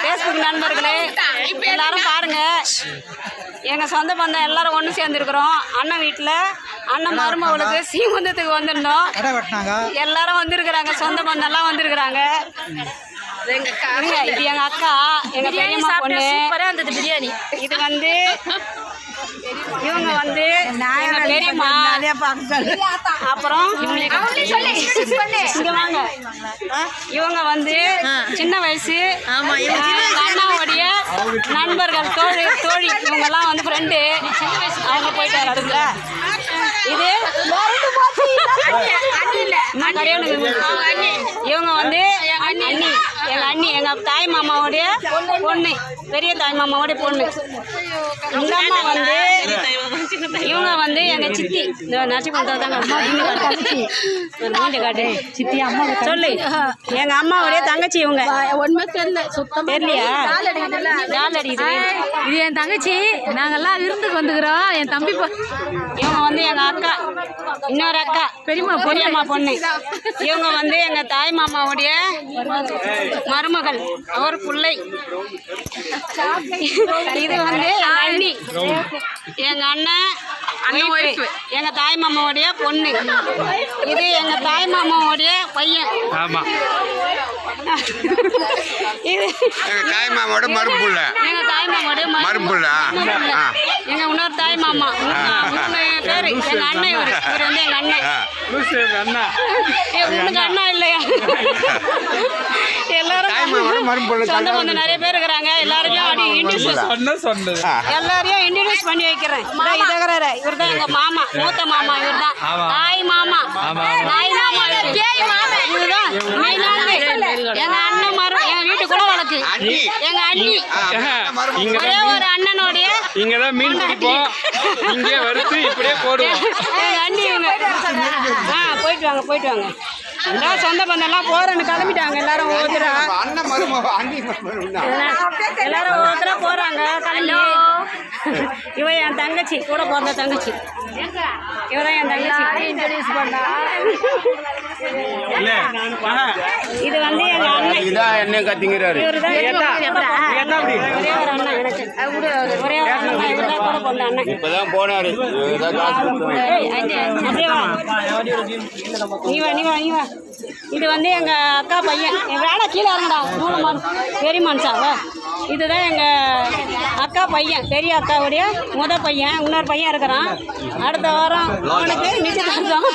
Facebook நண்பர்களே எல்லாரும் பாருங்க, எங்கள் சொந்த பந்தம் எல்லாரும் ஒன்று சேர்ந்துருக்குறோம். அண்ணன் வீட்டில் அண்ணன் மருமகளுக்கு சீமந்தத்துக்கு வந்திருந்தோம். எல்லாரும் வந்திருக்கிறாங்க, சொந்த பந்தம்லாம் வந்திருக்கிறாங்க. இது எங்கள் அக்கா, எங்கள் பெரியம்மா பொண்ணு. பிரியாணி இது வந்து இவங்க வந்து பெரியம்மா. அப்புறம் இங்க வாங்க, இவங்க வந்து சின்ன வயசு அண்ணாவுடைய நண்பர்கள், தோழி இவங்கெல்லாம் வந்து ஃப்ரெண்டு. அவங்க போயிட்டு வராதுங்க. இது இவங்க வந்து அண்ணி, எங்கள் அண்ணி, எங்கள் தாய் மாமாவுடைய பொண்ணு, பெரிய தாய் மாமாவுடைய பொண்ணு. இந்த அம்மா வந்து இவங்க வந்து எங்கள் சித்தி. இந்த நச்சு பண்ணுறதாங்க காட்டு சித்தி அம்மா சொல்லு. எங்கள் அம்மாவுடைய தங்கச்சி இவங்க. ஒன்றுமே தெரியல, சுத்தம் தெரியலையா? ஜால் அடிக்குது. இது என் தங்கச்சி. நாங்கள்லாம் விருந்துக்கு வந்துக்கிறோம். என் தம்பி இவங்க வந்து எங்கள் அக்கா, இன்னொரு அக்கா பெரியம்மா பொண்ணு. இவங்க வந்து எங்கள் தாய் மாமாவுடைய மருமகள், அவர் பிள்ளை. இது வந்து எங்கள் அண்ணி, எங்கள் அண்ணன் எங்க தாய் மாமாவுடைய பொண்ணு. இது எங்க தாய் மாமாவுடைய பையன். இது எங்க தாய் மாமாவோட மருமப்புள்ள. எங்க தாய் மாமாவோட மருமப்புள்ள. எங்க இன்னொரு தாய் மாமா பேரு எங்க அண்ணன். இவர் வந்து எங்க அண்ணன். உனக்கு அண்ணா இல்லையா? எல்லாரும் சொந்த பந்தம் நிறைய பேர் இருக்கிறாங்க. எல்லாரையும் இன்ட்ரடியூஸ் பண்ணி வைக்கிறேன். இவர் தான் எங்க மாமா, மூத்த மாமா. இவர் தான் தாய் மாமா. இதுதான் எங்க அண்ணன் மரம். எங்க வீட்டு கூட வழக்கு எங்க அண்ணி. ஒரே ஒரு அண்ணனுடைய இங்கதான் மீன் பிடிப்போம், இங்கே வறுத்து இப்படியே போடுவோம். எங்க அண்ணி இவங்க. போயிட்டு வாங்க, போயிட்டு வாங்க. எல்லாம் சொந்த பந்தம்லாம் போறேன்னு கிளம்பிட்டாங்க. எல்லாரும் ஒவ்வொருத்தரா போறாங்க கிளம்பி. இவ என் தங்கச்சி, கூட பிறந்த தங்கச்சி. இவதான் என் தங்கச்சி. இன்ட்ரடியூஸ் பண்ணா. இது வந்து எங்க அண்ணன். என்ன கத்திங்கிறாரு? ஒரே ஒரு அண்ணன் எனக்கு. ஒரே ஒரு அண்ணன். இவர்தான் கூட பிறந்த அண்ணன். இப்பதான் போனாரு. நீ வா. இது வந்து எங்க அக்கா பையன். வேலை கீழே இருந்தா பெரிய மனுஷாவ. இதுதான் எங்க அக்கா பையன், பெரிய அக்காவுடைய முத பையன். இன்னொரு பையன் இருக்கிறான். அடுத்த வாரம் அவனுக்கு நிச்சயதார்த்தம்.